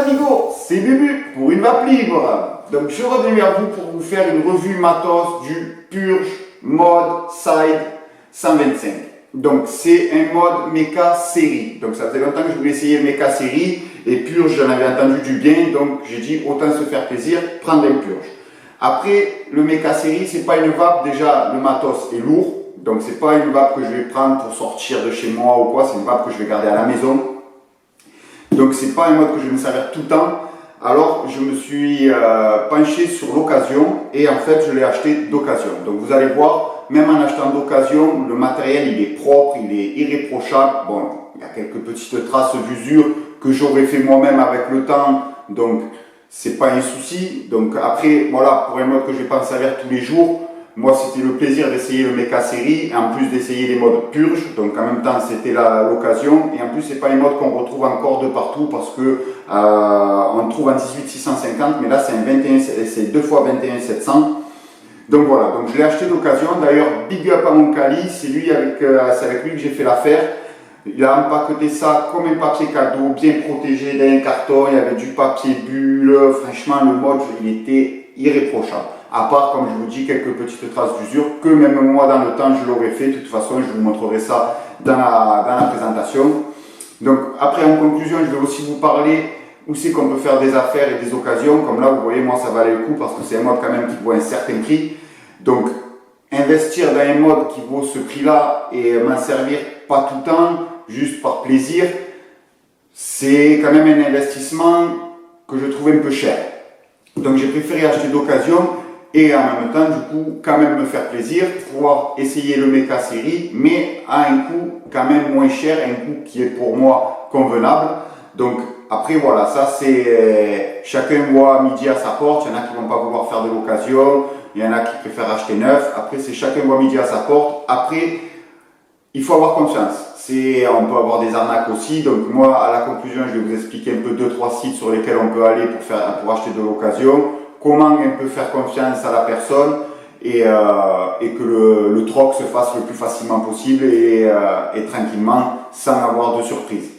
amigos, c'est Bubu pour une vape libre. Donc je reviens vers vous pour vous faire une revue matos du Purge Mode Side 125. Donc c'est un mode méca série. Donc ça faisait longtemps que je voulais essayer méca série et Purge, j'en avais entendu du bien, donc j'ai dit autant se faire plaisir, prendre un Purge. Après le méca série, c'est pas une vape, déjà le matos est lourd, donc c'est pas une vape que je vais prendre pour sortir de chez moi ou quoi, c'est une vape que je vais garder à la maison. Donc c'est pas un mode que je vais me servir tout le temps. Alors je me suis penché sur l'occasion et en fait je l'ai acheté d'occasion. Donc vous allez voir, même en achetant d'occasion, le matériel il est propre, il est irréprochable. Bon, il y a quelques petites traces d'usure que j'aurais fait moi-même avec le temps, donc c'est pas un souci. Donc après, voilà, pour un mode que je vais pas me servir tous les jours, moi c'était le plaisir d'essayer le méca série, en plus d'essayer les modes purge, donc en même temps c'était l'occasion, et en plus c'est pas les modes qu'on retrouve encore de partout parce que on trouve en 18650, mais là c'est un 21, c'est 2x21700. Donc voilà, donc je l'ai acheté d'occasion. D'ailleurs, big up à mon Cali, c'est avec lui que j'ai fait l'affaire. Il a empaqueté ça comme un papier cadeau, bien protégé dans un carton, il y avait du papier bulle, franchement le mode il était irréprochable. À part, comme je vous dis, quelques petites traces d'usure que même moi dans le temps je l'aurais fait. De toute façon, je vous montrerai ça dans la présentation. Donc après, en conclusion, je vais aussi vous parler où c'est qu'on peut faire des affaires et des occasions. Comme là, vous voyez, moi ça valait le coup parce que c'est un mode quand même qui vaut un certain prix. Donc investir dans un mode qui vaut ce prix-là et m'en servir pas tout le temps, juste par plaisir, c'est quand même un investissement que je trouve un peu cher. Donc j'ai préféré acheter d'occasion et en même temps, du coup, quand même me faire plaisir, pouvoir essayer le méca série, mais à un coût quand même moins cher, un coût qui est pour moi convenable. Donc après voilà, ça c'est chacun voit midi à sa porte. Il y en a qui vont pas vouloir faire de l'occasion, il y en a qui préfèrent acheter neuf. Après c'est chacun voit midi à sa porte. Après il faut avoir confiance. On peut avoir des arnaques aussi. Donc moi à la conclusion je vais vous expliquer un peu 2-3 sites sur lesquels on peut aller pour acheter de l'occasion. Comment on peut faire confiance à la personne et que le troc se fasse le plus facilement possible et tranquillement sans avoir de surprise.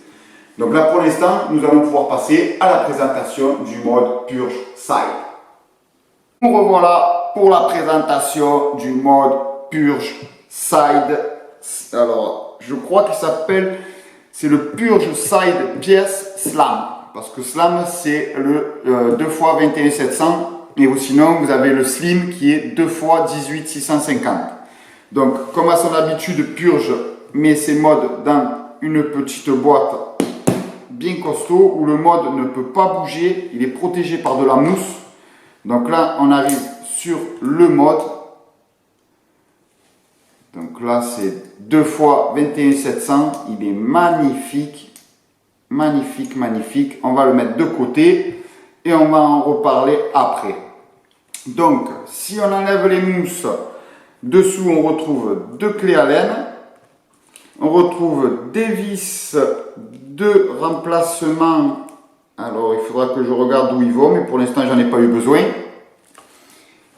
Donc là pour l'instant, nous allons pouvoir passer à la présentation du mode Purge Side. Nous revoilà pour la présentation du mode Purge Side. Alors, je crois qu'il s'appelle, c'est le Purge Side Pièce Slam. Parce que Slam, c'est le 2x21700. Et sinon, vous avez le Slim qui est 2x18650. Donc, comme à son habitude, Purge met ses modes dans une petite boîte bien costaud où le mode ne peut pas bouger. Il est protégé par de la mousse. Donc là, on arrive sur le mode. Donc là, c'est 2x21700. Il est magnifique. Magnifique, magnifique. On va le mettre de côté et on va en reparler après. Donc, si on enlève les mousses, dessous, on retrouve deux clés Allen. On retrouve des vis de remplacement. Alors, il faudra que je regarde où ils vont, mais pour l'instant, j'en ai pas eu besoin.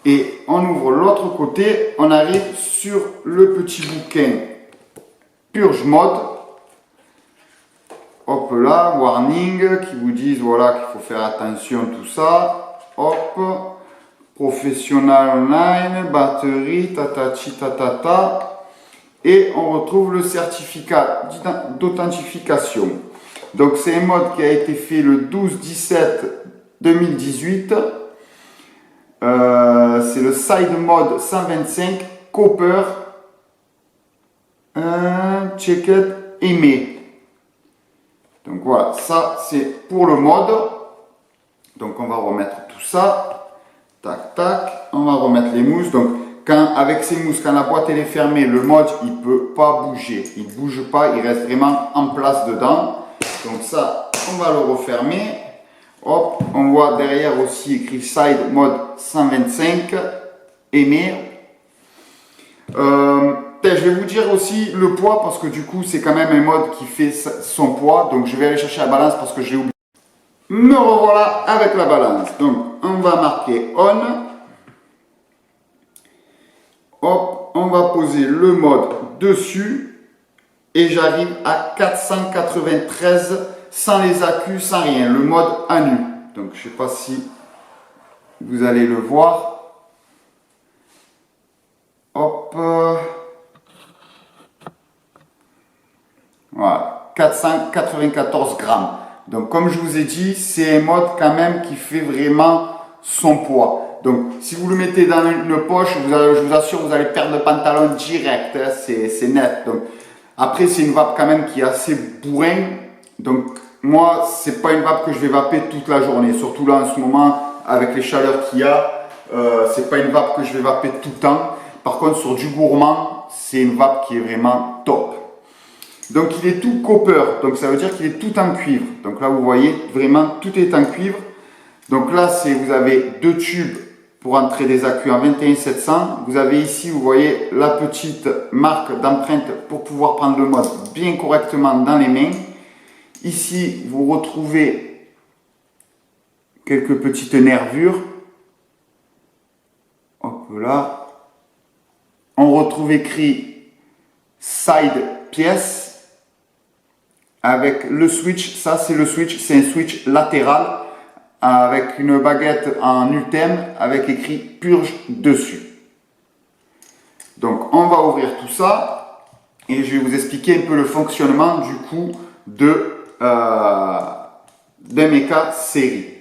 Et on ouvre l'autre côté, on arrive sur le petit bouquin Purge Mode. Hop là, warning, qui vous disent voilà qu'il faut faire attention tout ça. Hop, professionnel online, batterie, tatati tatata. Et on retrouve le certificat d'authentification. Donc c'est un mode qui a été fait le 12-17-2018. C'est le Side Mode 125 Copper Checked Aimé. Donc voilà, ça c'est pour le mode. Donc on va remettre tout ça. Tac tac. On va remettre les mousses. Donc avec ces mousses, quand la boîte elle est fermée, le mode il peut pas bouger. Il bouge pas, il reste vraiment en place dedans. Donc ça, on va le refermer. Hop, on voit derrière aussi écrit Side Mode 125 Aimé. Je vais vous dire aussi le poids parce que du coup c'est quand même un mode qui fait son poids. Donc je vais aller chercher la balance parce que j'ai oublié. Me revoilà avec la balance. Donc on va marquer On. Hop, on va poser le mode dessus et j'arrive à 493 sans les accus, sans rien, le mode à nu. Donc je ne sais pas si vous allez le voir. Hop. Voilà, 494 grammes. Donc comme je vous ai dit, c'est un mode quand même qui fait vraiment son poids. Donc si vous le mettez dans une poche, je vous assure, vous allez perdre le pantalon direct, hein, c'est net. Donc, après, c'est une vape quand même qui est assez bourrin. Donc moi, c'est pas une vape que je vais vaper toute la journée. Surtout là en ce moment, avec les chaleurs qu'il y a, c'est pas une vape que je vais vaper tout le temps. Par contre, sur du gourmand, c'est une vape qui est vraiment top. Donc il est tout copper, donc ça veut dire qu'il est tout en cuivre. Donc là, vous voyez, vraiment, tout est en cuivre. Donc là, vous avez 2 tubes pour entrer des accus en 21700. Vous avez ici, vous voyez, la petite marque d'empreinte pour pouvoir prendre le mode bien correctement dans les mains. Ici, vous retrouvez quelques petites nervures. Hop là. On retrouve écrit side pièce avec le switch. Ça, c'est le switch, c'est un switch latéral avec une baguette en UTM avec écrit purge dessus. Donc on va ouvrir tout ça et je vais vous expliquer un peu le fonctionnement du coup d'un Mecha série.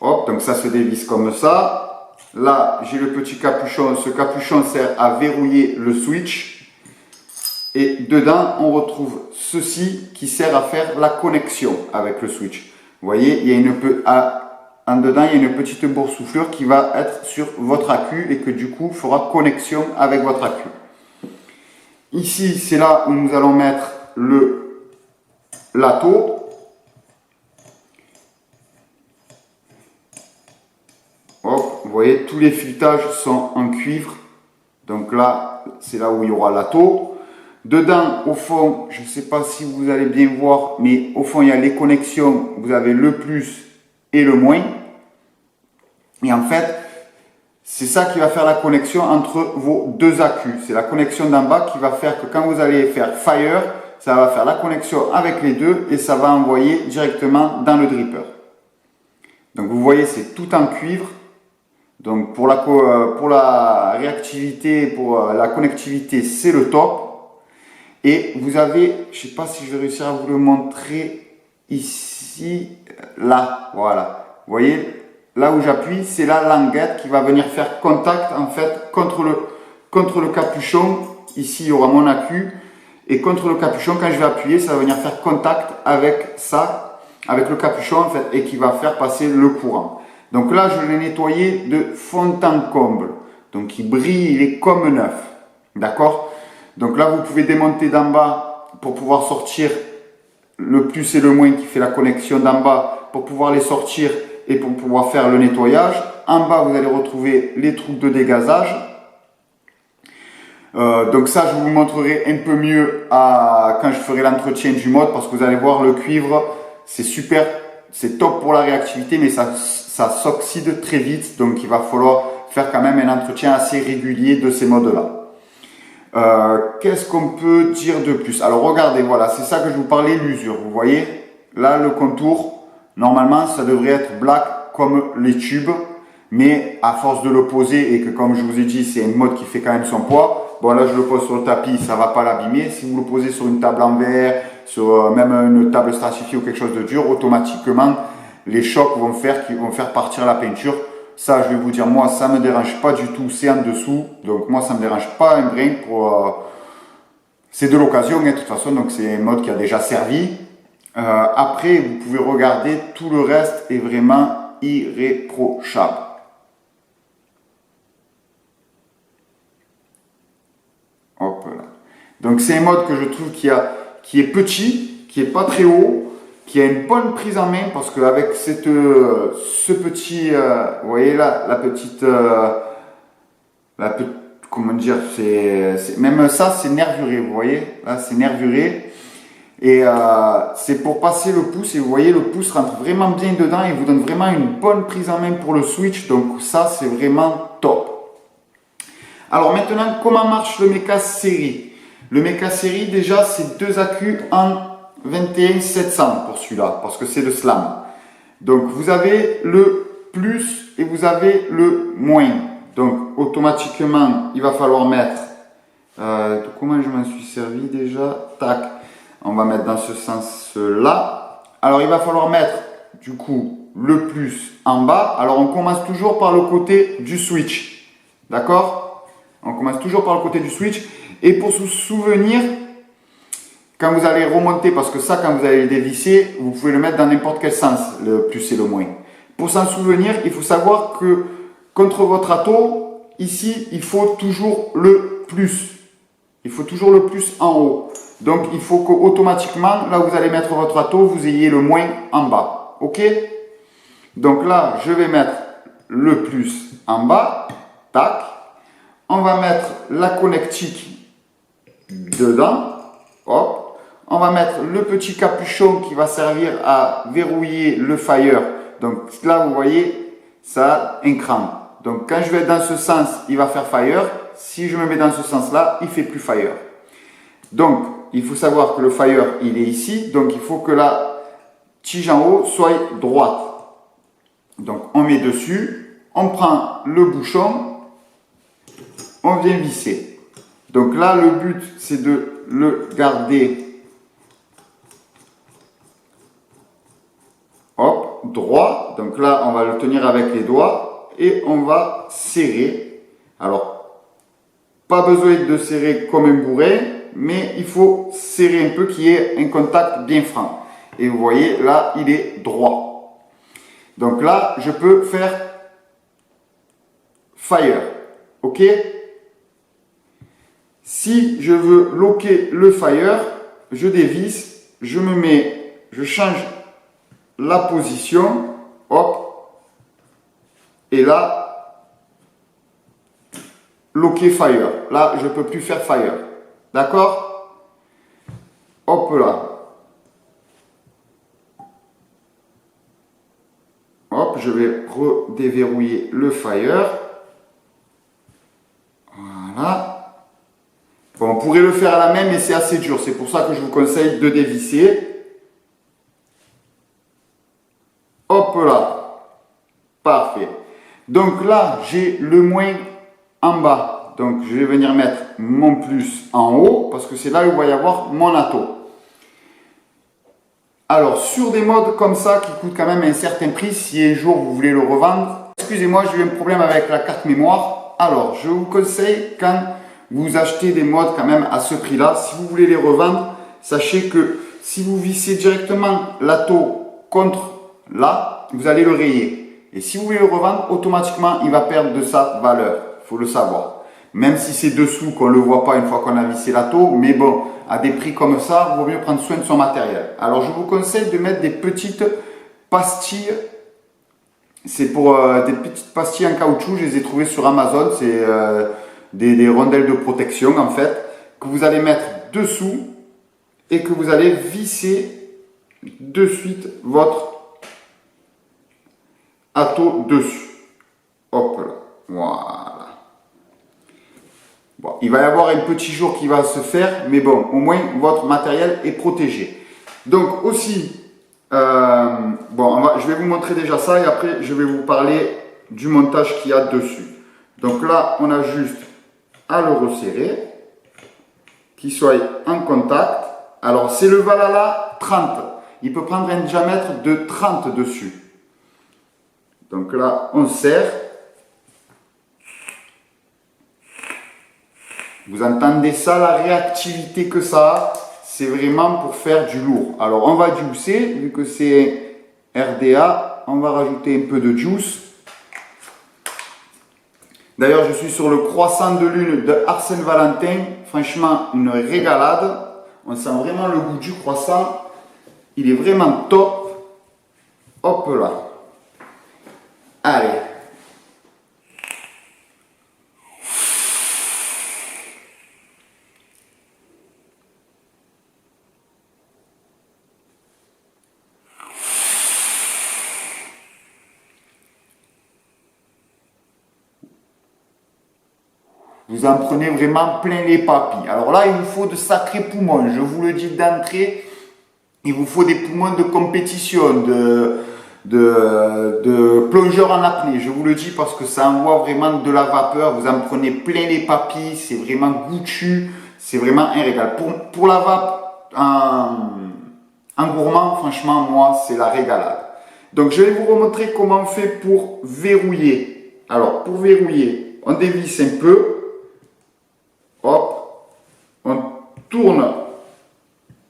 Hop, donc ça se dévisse comme ça. Là j'ai le petit capuchon, ce capuchon sert à verrouiller le switch et dedans on retrouve ceci qui sert à faire la connexion avec le switch. Vous voyez, il y a en dedans, il y a une petite boursouflure qui va être sur votre accu et que du coup fera connexion avec votre accu. Ici, c'est là où nous allons mettre le lato. Hop, vous voyez, tous les filetages sont en cuivre. Donc là, c'est là où il y aura lato. Dedans, au fond, je ne sais pas si vous allez bien voir, mais au fond, il y a les connexions. Vous avez le plus et le moins. Et en fait, c'est ça qui va faire la connexion entre vos 2 accus. C'est la connexion d'en bas qui va faire que quand vous allez faire fire, ça va faire la connexion avec les deux et ça va envoyer directement dans le dripper. Donc vous voyez, c'est tout en cuivre. Donc pour la réactivité, pour la connectivité, c'est le top. Et vous avez, je ne sais pas si je vais réussir à vous le montrer ici, là, voilà. Vous voyez, là où j'appuie, c'est la languette qui va venir faire contact en fait contre le capuchon. Ici, il y aura mon accu. Et contre le capuchon, quand je vais appuyer, ça va venir faire contact avec ça, avec le capuchon en fait, et qui va faire passer le courant. Donc là, je l'ai nettoyé de fond en comble. Donc il brille, il est comme neuf. D'accord ? Donc là, vous pouvez démonter d'en bas pour pouvoir sortir le plus et le moins qui fait la connexion d'en bas pour pouvoir les sortir et pour pouvoir faire le nettoyage. En bas, vous allez retrouver les trous de dégazage. Donc ça, je vous montrerai un peu mieux quand je ferai l'entretien du mode parce que vous allez voir le cuivre, c'est super, c'est top pour la réactivité, mais ça s'oxyde très vite. Donc il va falloir faire quand même un entretien assez régulier de ces modes-là. Qu'est-ce qu'on peut dire de plus? Alors regardez, voilà, c'est ça que je vous parlais, l'usure. Vous voyez, là le contour, normalement ça devrait être black comme les tubes, mais à force de le poser et que comme je vous ai dit, c'est une mode qui fait quand même son poids. Bon là je le pose sur le tapis, ça va pas l'abîmer. Si vous le posez sur une table en verre, sur même une table stratifiée ou quelque chose de dur, automatiquement les chocs vont faire partir la peinture. Ça, je vais vous dire, moi, ça ne me dérange pas du tout, c'est en dessous. Donc, moi, ça ne me dérange pas un brin. C'est de l'occasion, hein, de toute façon, donc c'est un mode qui a déjà servi. Après, vous pouvez regarder, tout le reste est vraiment irréprochable. Hop là. Donc, c'est un mode que je trouve qui est petit, qui n'est pas très haut, qui a une bonne prise en main parce qu'avec ce petit, vous voyez là, comment dire, même ça c'est nervuré, vous voyez, là c'est nervuré et c'est pour passer le pouce et vous voyez le pouce rentre vraiment bien dedans et vous donne vraiment une bonne prise en main pour le switch, donc ça c'est vraiment top. Alors maintenant, comment marche le Mecha série? Le Mecha série déjà c'est 2 accus en 21 700 pour celui-là, parce que c'est le slam. Donc vous avez le plus et vous avez le moins. Donc automatiquement, il va falloir mettre, comment je m'en suis servi déjà, tac, on va mettre dans ce sens-là. Alors il va falloir mettre du coup le plus en bas. Alors on commence toujours par le côté du switch, d'accord? On commence toujours par le côté du switch. Et pour se souvenir, quand vous allez remonter, parce que ça, quand vous allez le dévisser, vous pouvez le mettre dans n'importe quel sens, le plus et le moins. Pour s'en souvenir, il faut savoir que contre votre ato, ici, il faut toujours le plus. Il faut toujours le plus en haut. Donc, il faut qu'automatiquement, là où vous allez mettre votre ato, vous ayez le moins en bas. OK? Donc là, je vais mettre le plus en bas. Tac. On va mettre la connectique dedans. Hop. On va mettre le petit capuchon qui va servir à verrouiller le fire. Donc là, vous voyez, ça a un cran. Donc quand je vais dans ce sens, il va faire fire. Si je me mets dans ce sens-là, il ne fait plus fire. Donc, il faut savoir que le fire, il est ici. Donc, il faut que la tige en haut soit droite. Donc, on met dessus. On prend le bouchon. On vient visser. Donc là, le but, c'est de le garder droit. Donc là, on va le tenir avec les doigts et on va serrer. Alors, pas besoin de serrer comme un bourrin, mais il faut serrer un peu, qu'il y ait un contact bien franc. Et vous voyez, là, il est droit. Donc là, je peux faire fire. OK? Si je veux loquer le fire, je dévisse, je me mets, je change la position, hop, et là, loquer fire. Là, je ne peux plus faire fire. D'accord? Hop là. Hop, je vais redéverrouiller le fire. Voilà. Bon, on pourrait le faire à la main, mais c'est assez dur. C'est pour ça que je vous conseille de dévisser. Hop là. Parfait. Donc là, j'ai le moins en bas. Donc, je vais venir mettre mon plus en haut, parce que c'est là où il va y avoir mon ato. Alors, sur des modes comme ça, qui coûtent quand même un certain prix, si un jour vous voulez le revendre, excusez-moi, j'ai eu un problème avec la carte mémoire. Alors, je vous conseille, quand vous achetez des modes quand même à ce prix-là, si vous voulez les revendre, sachez que si vous vissez directement l'ato contre là, vous allez le rayer. Et si vous voulez le revendre, automatiquement, il va perdre de sa valeur. Il faut le savoir. Même si c'est dessous, qu'on ne le voit pas une fois qu'on a vissé l'ato, mais bon, à des prix comme ça, il vaut mieux prendre soin de son matériel. Alors, je vous conseille de mettre des petites pastilles. C'est pour des petites pastilles en caoutchouc, je les ai trouvées sur Amazon. C'est des rondelles de protection, en fait, que vous allez mettre dessous et que vous allez visser de suite votre ato dessus. Hop là, voilà. Bon, il va y avoir un petit jour qui va se faire, mais bon, au moins votre matériel est protégé. Donc aussi, je vais vous montrer déjà ça et après je vais vous parler du montage qu'il y a dessus. Donc là, on a juste à le resserrer, qu'il soit en contact. Alors c'est le Valhalla 30, il peut prendre un diamètre de 30 dessus. Donc là, on serre. Vous entendez ça, la réactivité que ça a, c'est vraiment pour faire du lourd. Alors on va juicer, vu que c'est RDA, on va rajouter un peu de juice. D'ailleurs, je suis sur le croissant de lune de Arsène Valentin. Franchement, une régalade. On sent vraiment le goût du croissant. Il est vraiment top. Hop là. Allez. Vous en prenez vraiment plein les papilles. Alors là, il vous faut de sacrés poumons. Je vous le dis d'entrée, il vous faut des poumons de compétition, de plongeur en apnée. Je vous le dis parce que ça envoie vraiment de la vapeur. Vous en prenez plein les papilles. C'est vraiment goûtu. C'est vraiment un régal. Pour la vape en gourmand, franchement, moi, c'est la régalade. Donc, je vais vous remontrer comment on fait pour verrouiller. Alors, pour verrouiller, on dévisse un peu. Hop, on tourne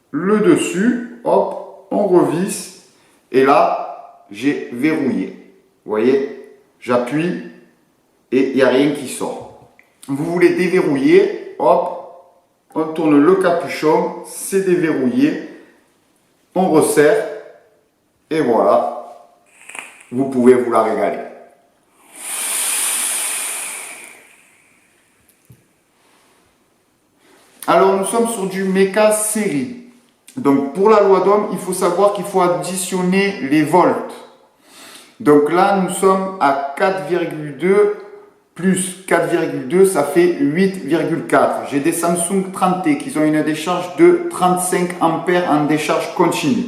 le dessus. Hop, on revisse. Et là, j'ai verrouillé. Vous voyez, j'appuie et il n'y a rien qui sort. Vous voulez déverrouiller. Hop, on tourne le capuchon. C'est déverrouillé. On resserre. Et voilà. Vous pouvez vous la régaler. Alors, nous sommes sur du méca série. Donc, pour la loi d'Ohm, il faut savoir qu'il faut additionner les volts. Donc là, nous sommes à 4,2 plus 4,2, ça fait 8,4. J'ai des Samsung 30T qui ont une décharge de 35 ampères en décharge continue.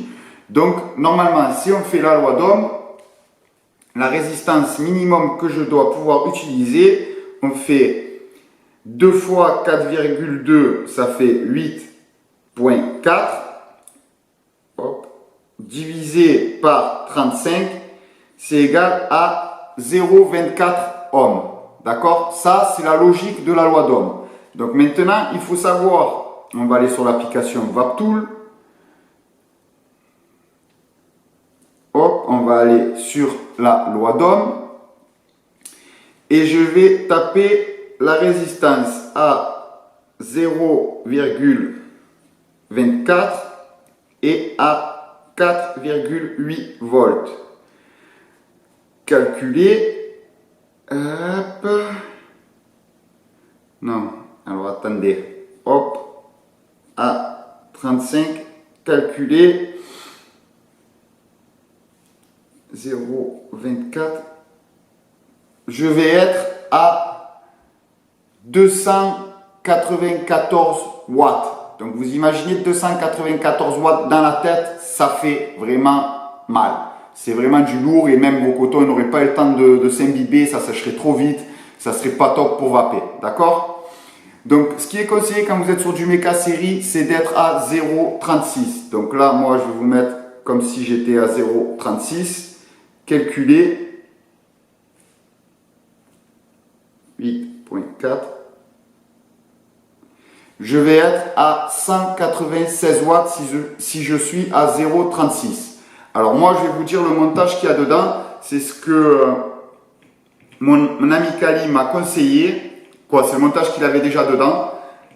Donc, normalement, si on fait la loi d'Ohm, la résistance minimum que je dois pouvoir utiliser, on fait 2 fois 4,2, ça fait 8,4. Divisé par 35, c'est égal à 0,24 ohms. D'accord? Ça, c'est la logique de la loi d'Ohm. Donc maintenant, il faut savoir, on va aller sur l'application VapTool. Hop, on va aller sur la loi d'Ohm. Et je vais taper la résistance à 0,24 et à 4,8 volts. Calculer. Hop. Non, alors attendez. Hop. À 35. Calculer. 0,24. Je vais être à 294 watts. Donc vous imaginez 294 watts dans la tête, ça fait vraiment mal. C'est vraiment du lourd et même vos cotons n'auraient pas le temps de s'imbiber, ça sécherait trop vite, ça serait pas top pour vaper, d'accord? Donc ce qui est conseillé quand vous êtes sur du méca série, c'est d'être à 0,36. Donc là, moi je vais vous mettre comme si j'étais à 0,36. Calculer 8,4. Je vais être à 196 watts si je suis à 0,36. Alors moi, je vais vous dire le montage qu'il y a dedans. C'est ce que mon ami Kali m'a conseillé. C'est le montage qu'il avait déjà dedans.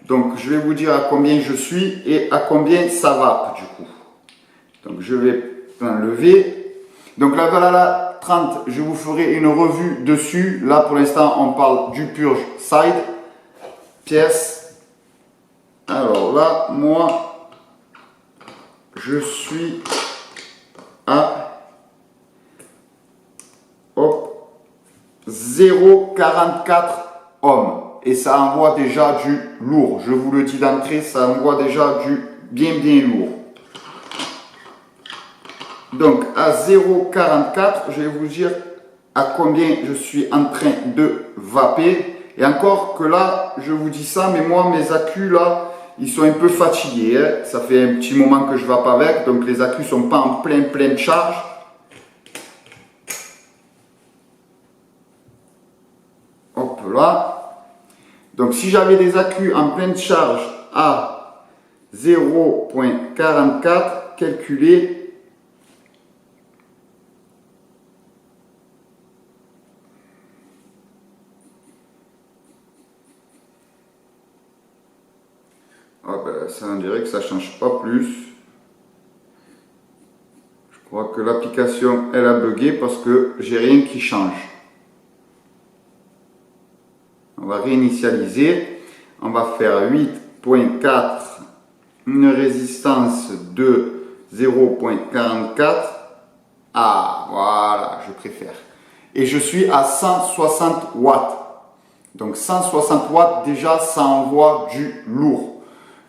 Donc, je vais vous dire à combien je suis et à combien ça va du coup. Donc, je vais enlever. Donc là, voilà la 30. Je vous ferai une revue dessus. Là, pour l'instant, on parle du Purge Side. Pièce. Alors là, moi, je suis à 0,44 ohms. Et ça envoie déjà du lourd. Je vous le dis d'entrée, ça envoie déjà du bien lourd. Donc à 0,44, je vais vous dire à combien je suis en train de vaper. Et encore que là, je vous dis ça, mais moi, mes accus là, ils sont un peu fatigués. Hein. Ça fait un petit moment que je vape avec, donc les accus sont pas en pleine charge. Hop là. Donc si j'avais des accus en pleine charge à 0,44, calculé. Ah ben, ça on dirait que ça ne change pas plus. Je crois que l'application elle a bugué parce que j'ai rien qui change. On va réinitialiser. On va faire 8,4, une résistance de 0,44. Ah voilà, je préfère. Et je suis à 160 watts. Donc 160 watts déjà ça envoie du lourd.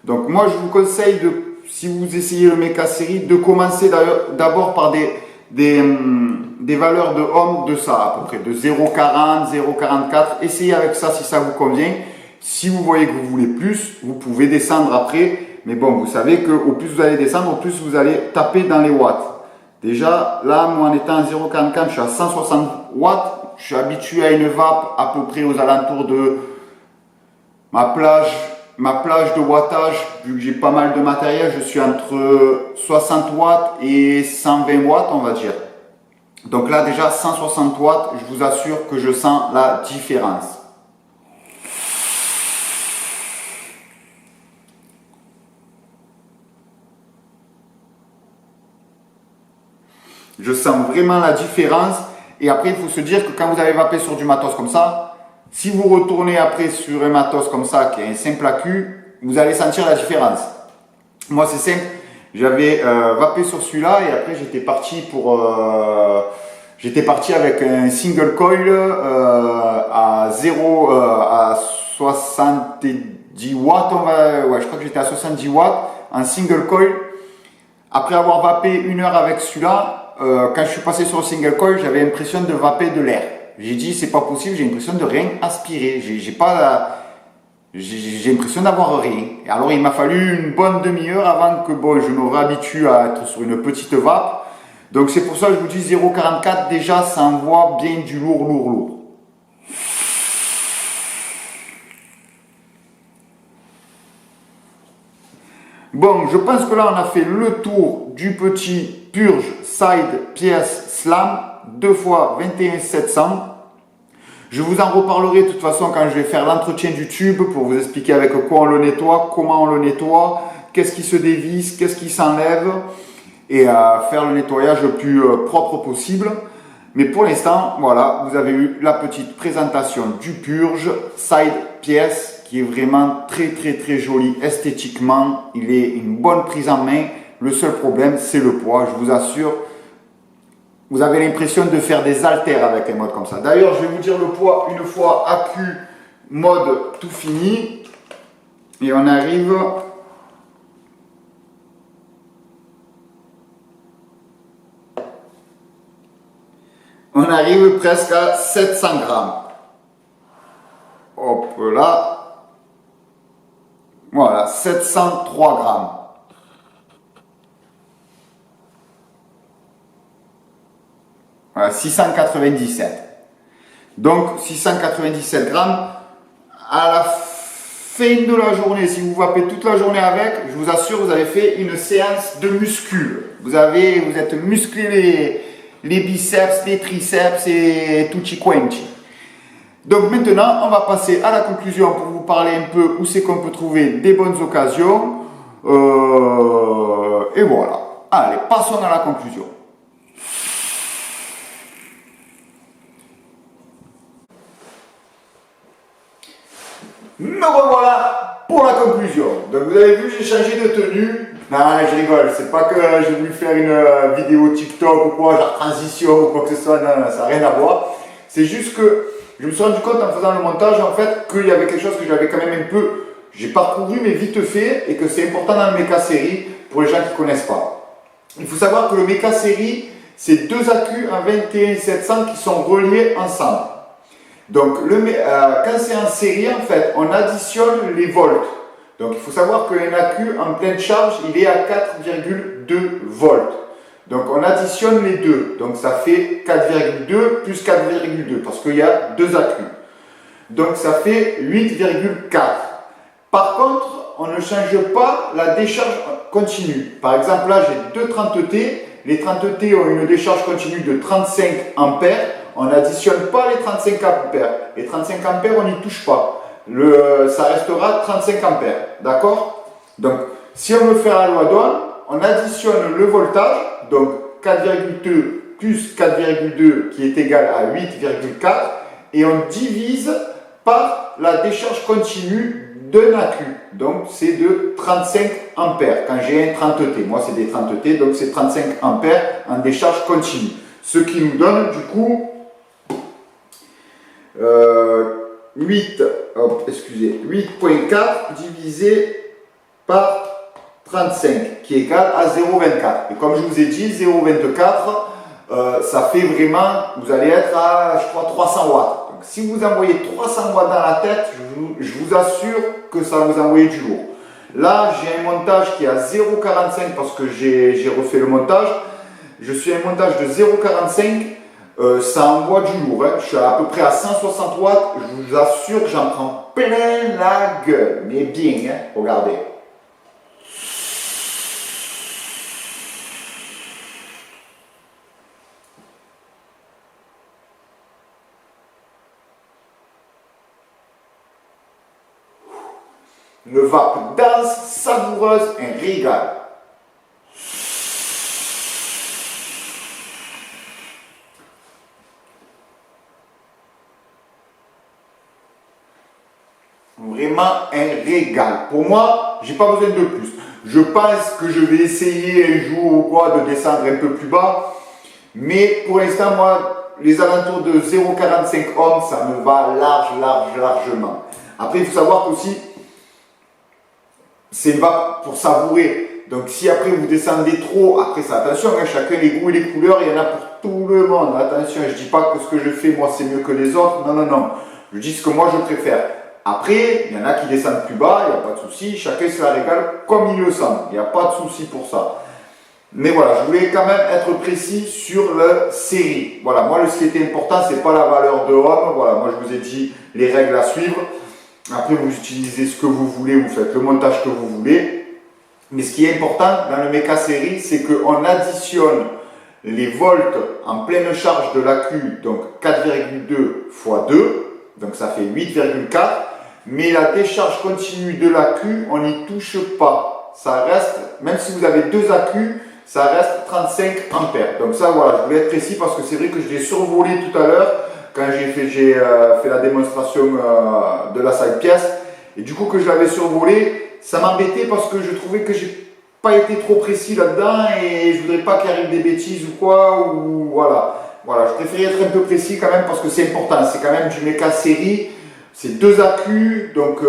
Donc moi je vous conseille de si vous essayez le méca série, de commencer d'abord par des valeurs de ohm de ça à peu près, de 0,40, 0,44. Essayez avec ça si ça vous convient. Si vous voyez que vous voulez plus, vous pouvez descendre après. Mais bon, vous savez qu'au plus vous allez descendre, au plus vous allez taper dans les watts. Déjà, là, moi en étant à 0,44, je suis à 160 watts. Je suis habitué à une vape à peu près aux alentours de ma plage de wattage. Vu que j'ai pas mal de matériel, je suis entre 60 watts et 120 watts, on va dire. Donc là, déjà, 160 watts, je vous assure que je sens la différence. Je sens vraiment la différence. Et après, il faut se dire que quand vous avez vapé sur du matos comme ça, si vous retournez après sur un matos comme ça, qui est un simple accu, vous allez sentir la différence. Moi, c'est simple. J'avais vapé sur celui-là et après, j'étais parti avec un single coil à 70 watts. Je crois que j'étais à 70 watts en single coil. Après avoir vapé 1 heure avec celui-là, quand je suis passé sur le single coil, j'avais l'impression de vaper de l'air. J'ai dit, c'est pas possible, j'ai l'impression de rien aspirer. J'ai l'impression d'avoir rien. Et alors, il m'a fallu une bonne demi-heure avant que je me réhabitue à être sur une petite vape. Donc, c'est pour ça que je vous dis 0,44, déjà, ça envoie bien du lourd. Bon, je pense que là, on a fait le tour du petit Purge Side Pièce Slam, 2 fois 21700. Je vous en reparlerai de toute façon quand je vais faire l'entretien du tube pour vous expliquer avec quoi on le nettoie, comment on le nettoie, qu'est-ce qui se dévisse, qu'est-ce qui s'enlève et faire le nettoyage le plus propre possible. Mais pour l'instant, voilà, vous avez eu la petite présentation du Purge Side Pièce qui est vraiment très joli esthétiquement. Il est une bonne prise en main. Le seul problème, c'est le poids, je vous assure. Vous avez l'impression de faire des haltères avec un mode comme ça. D'ailleurs, je vais vous dire le poids une fois accu mode tout fini. Et on arrive presque à 700 grammes. Hop là. Voilà, 703 grammes. Voilà, 697. Donc, 697 grammes. À la fin de la journée, si vous vapez toute la journée avec, je vous assure, vous avez fait une séance de muscu. Vous êtes musclé les biceps, les triceps et tutti quanti. Donc maintenant, on va passer à la conclusion pour vous parler un peu où c'est qu'on peut trouver des bonnes occasions. Et voilà. Allez, passons à la conclusion. Me revoilà pour la conclusion. Donc vous avez vu, j'ai changé de tenue. Non, je rigole, c'est pas que j'ai voulu faire une vidéo TikTok ou quoi, genre transition ou quoi que ce soit, non, ça n'a rien à voir. C'est juste que je me suis rendu compte en faisant le montage en fait qu'il y avait quelque chose que j'avais quand même un peu, j'ai parcouru mais vite fait et que c'est important dans le méca série pour les gens qui ne connaissent pas. Il faut savoir que le méca série, c'est 2 accus en 21700 qui sont reliés ensemble. Donc quand c'est en série en fait, on additionne les volts. Donc il faut savoir qu'un accu en pleine charge, il est à 4,2 volts. Donc on additionne les deux. Donc ça fait 4,2 plus 4,2 parce qu'il y a 2 accus. Donc ça fait 8,4. Par contre, on ne change pas la décharge continue. Par exemple, là j'ai 2 30T. Les 30T ont une décharge continue de 35 ampères. On n'additionne pas les 35 ampères. Les 35 ampères, on n'y touche pas. Ça restera 35 ampères. D'accord? Donc, si on veut faire la loi d'Ohm, on additionne le voltage, donc 4,2 plus 4,2 qui est égal à 8,4 et on divise par la décharge continue d'un accu. Donc, c'est de 35 ampères quand j'ai un 30T. Moi, c'est des 30T, donc c'est 35 ampères en décharge continue. Ce qui nous donne du coup 8.4 divisé par 35 qui est égal à 0,24. Et comme je vous ai dit, 0,24, ça fait vraiment, vous allez être à, je crois, 300 watts. Donc si vous envoyez 300 watts dans la tête, je vous assure que ça va vous envoyer du lourd. Là, j'ai un montage qui est à 0,45 parce que j'ai refait le montage. Je suis à un montage de 0,45. Ça envoie du lourd. Hein. Je suis à peu près à 160 watts. Je vous assure que j'en prends plein la gueule. Mais bien, hein. Regardez. Une vape dense, savoureuse, un régal. Vraiment un régal. Pour moi, j'ai pas besoin de plus. Je pense que je vais essayer un jour ou quoi de descendre un peu plus bas. Mais pour l'instant, moi, les alentours de 0,45 ohms, ça me va largement. Après, il faut savoir qu'aussi, c'est une vape pour savourer. Donc si après vous descendez trop, après ça, attention, hein, chacun les goûts et les couleurs, il y en a pour tout le monde. Attention, je ne dis pas que ce que je fais, moi, c'est mieux que les autres. Non. Je dis ce que moi, je préfère. Après, il y en a qui descendent plus bas, il n'y a pas de souci. Chacun se la régale comme il le sent. Il n'y a pas de souci pour ça. Mais voilà, je voulais quand même être précis sur la série. Voilà, moi, ce qui était important, c'est pas la valeur de ohm. Voilà, moi, je vous ai dit les règles à suivre. Après, vous utilisez ce que vous voulez, vous faites le montage que vous voulez. Mais ce qui est important dans le méca série, c'est qu'on additionne les volts en pleine charge de l'AQ, donc 4,2 fois 2, donc ça fait 8,4. Mais la décharge continue de l'AQ, on n'y touche pas. Ça reste, même si vous avez deux AQ, ça reste 35 ampères. Donc ça, voilà, je voulais être précis parce que c'est vrai que je l'ai survolé tout à l'heure quand j'ai fait la démonstration de la side pièce. Et du coup que je l'avais survolé, ça m'embêtait parce que je trouvais que j'ai pas été trop précis là-dedans et je voudrais pas qu'il arrive des bêtises ou quoi, ou voilà. Voilà, je préférais être un peu précis quand même parce que c'est important. C'est quand même du méca série, c'est deux AQ. Donc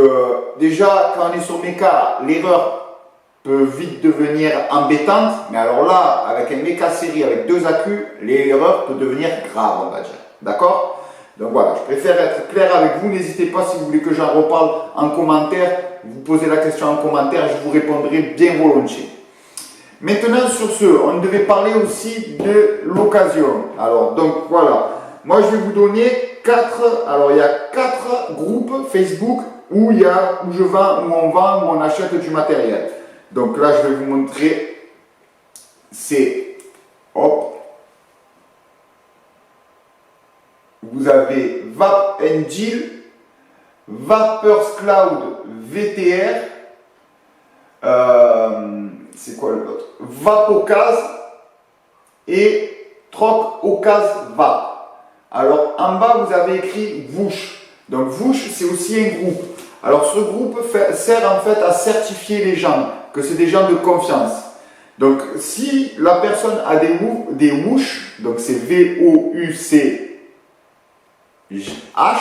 déjà, quand on est sur méca, l'erreur peut vite devenir embêtante. Mais alors là, avec un méca série avec deux AQ, l'erreur peut devenir grave, on va dire. D'accord? Donc voilà, je préfère être clair avec vous. N'hésitez pas si vous voulez que j'en reparle en commentaire. Vous posez la question en commentaire, je vous répondrai bien volontiers. Maintenant sur ce, on devait parler aussi de l'occasion. Alors donc voilà, moi je vais vous donner il y a 4 groupes Facebook où je vends, où on vend, où on achète du matériel. Donc là je vais vous montrer, c'est, hop, vous avez Vape Engine, Vapors Cloud VTR, c'est quoi l'autre, Vapocase et Troc Ocase Vape. Alors en bas vous avez écrit Vouch. Donc Vouch c'est aussi un groupe. Alors ce groupe sert en fait à certifier les gens, que c'est des gens de confiance. Donc si la personne a des Vouch, donc c'est VOUC H.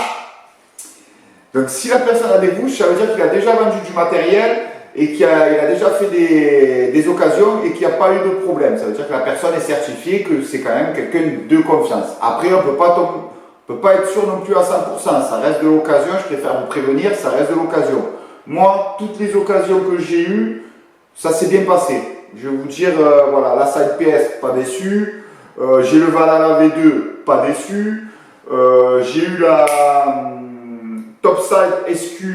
Donc si la personne a des Vouch, ça veut dire qu'il a déjà vendu du matériel et qu'il a déjà fait des occasions et qu'il n'y a pas eu de problème. Ça veut dire que la personne est certifiée, que c'est quand même quelqu'un de confiance. Après, on ne peut pas être sûr non plus à 100%. Ça reste de l'occasion, je préfère vous prévenir, ça reste de l'occasion. Moi, toutes les occasions que j'ai eues, ça s'est bien passé. Je vais vous dire, voilà, la Side PS, pas déçu. J'ai le Valhalla V2, pas déçu. J'ai eu la Topside SQ,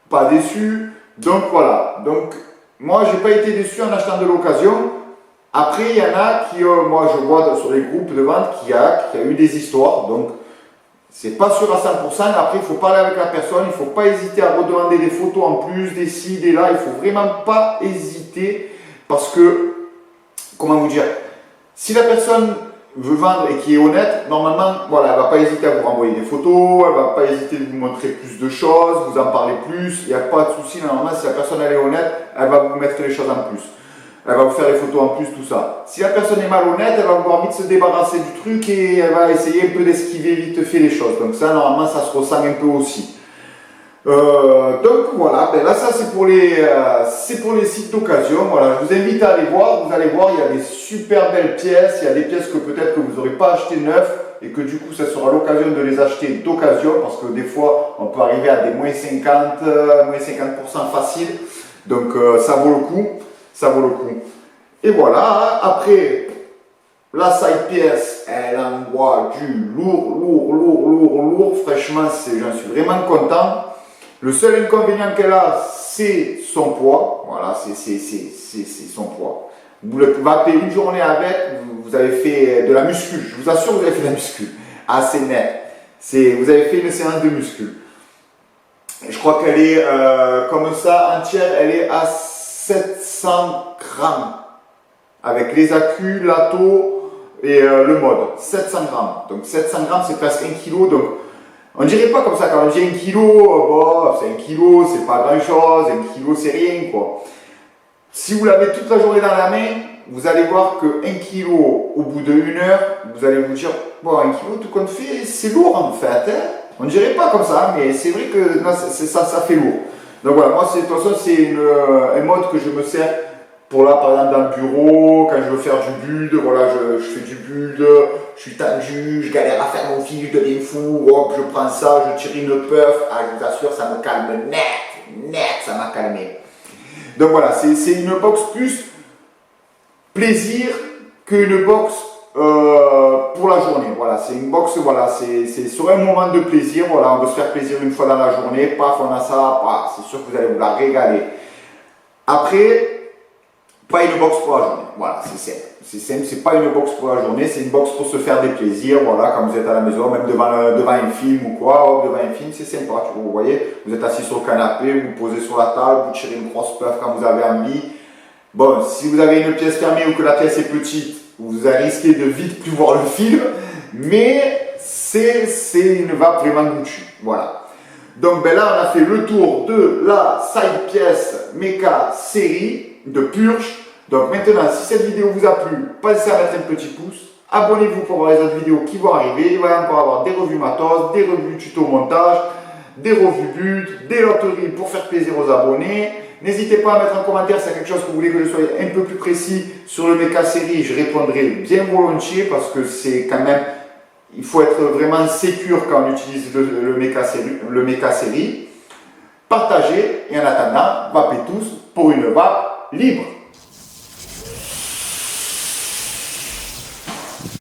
pas déçu. Donc voilà, donc moi j'ai pas été déçu en achetant de l'occasion. Après il y en a qui, moi je vois sur les groupes de vente qu'il y a eu des histoires. Donc c'est pas sûr à 100%. Après il faut parler avec la personne, il faut pas hésiter à redemander des photos en plus, des ci, des là. Il faut vraiment pas hésiter parce que, comment vous dire, si la personne veut vendre et qui est honnête, normalement, voilà, elle ne va pas hésiter à vous renvoyer des photos, elle ne va pas hésiter de vous montrer plus de choses, vous en parler plus, il n'y a pas de souci. Normalement, si la personne elle est honnête, elle va vous mettre les choses en plus. Elle va vous faire les photos en plus, tout ça. Si la personne est malhonnête, elle va vouloir vite se débarrasser du truc et elle va essayer un peu d'esquiver vite fait les choses. Donc ça, normalement, ça se ressent un peu aussi. Donc voilà, ben là ça c'est pour les sites d'occasion. Voilà, je vous invite à aller voir. Vous allez voir, il y a des super belles pièces. Il y a des pièces que peut-être que vous n'aurez pas achetées neuves et que du coup ça sera l'occasion de les acheter d'occasion parce que des fois on peut arriver à des moins 50% facile. Donc ça vaut le coup, ça vaut le coup. Et voilà, après la side pièce, elle envoie du lourd. Franchement, j'en suis vraiment content. Le seul inconvénient qu'elle a, c'est son poids. Voilà, c'est son poids. Vous battez une journée avec, vous avez fait de la muscu. Je vous assure, vous avez fait de la muscu. Assez net. Vous avez fait une séance de muscu. Je crois qu'elle est, comme ça, entière, elle est à 700 grammes. Avec les accus, l'atto et le mode. 700 grammes. Donc 700 grammes, c'est presque 1 kg. Donc on ne dirait pas comme ça, quand on dit 1 kg, bon, c'est 1 kg, c'est pas grand chose, 1 kg, c'est rien, quoi. Si vous l'avez toute la journée dans la main, vous allez voir que 1 kg, au bout de 1 heure, vous allez vous dire, bon, 1 kg, tout compte fait, c'est lourd en fait. Hein. On ne dirait pas comme ça, mais c'est vrai que non, ça fait lourd. Donc voilà, moi, de toute façon, c'est un mode que je me sers pour là, par exemple, dans le bureau, quand je veux faire du build, voilà, je fais du build, je suis tendu, je galère à faire mon fil, je deviens fou, hop, je prends ça, je tire une puff, ah, je vous assure, ça me calme net, ça m'a calmé. Donc voilà, c'est une box plus plaisir qu'une box pour la journée. Voilà, c'est une box, voilà, c'est sur un moment de plaisir, voilà, on veut se faire plaisir une fois dans la journée, paf, on a ça, paf, c'est sûr que vous allez vous la régaler. Après, pas une box pour la journée, voilà, c'est simple. C'est simple, c'est pas une box pour la journée, c'est une box pour se faire des plaisirs, voilà, quand vous êtes à la maison, même devant un film ou quoi, devant un film, c'est sympa, vous voyez, vous êtes assis sur le canapé, vous posez sur la table, vous tirez une grosse puff quand vous avez envie. Bon, si vous avez une pièce fermée ou que la pièce est petite, vous risquez de vite plus voir le film, mais c'est une vape vraiment goûtue, voilà. Donc ben là, on a fait le tour de la side pièce Mecha série de Purge. Donc maintenant, si cette vidéo vous a plu, pensez à mettre un petit pouce. Abonnez-vous pour voir les autres vidéos qui vont arriver. Il va y encore avoir des revues matos, des revues tuto montage, des revues buts, des loteries pour faire plaisir aux abonnés. N'hésitez pas à mettre un commentaire si c'est quelque chose que vous voulez que je sois un peu plus précis sur le Mecha série. Je répondrai bien volontiers parce que c'est quand même... Il faut être vraiment sécure quand on utilise le Mecha série. Partagez et en attendant, vapez tous pour une vape libre.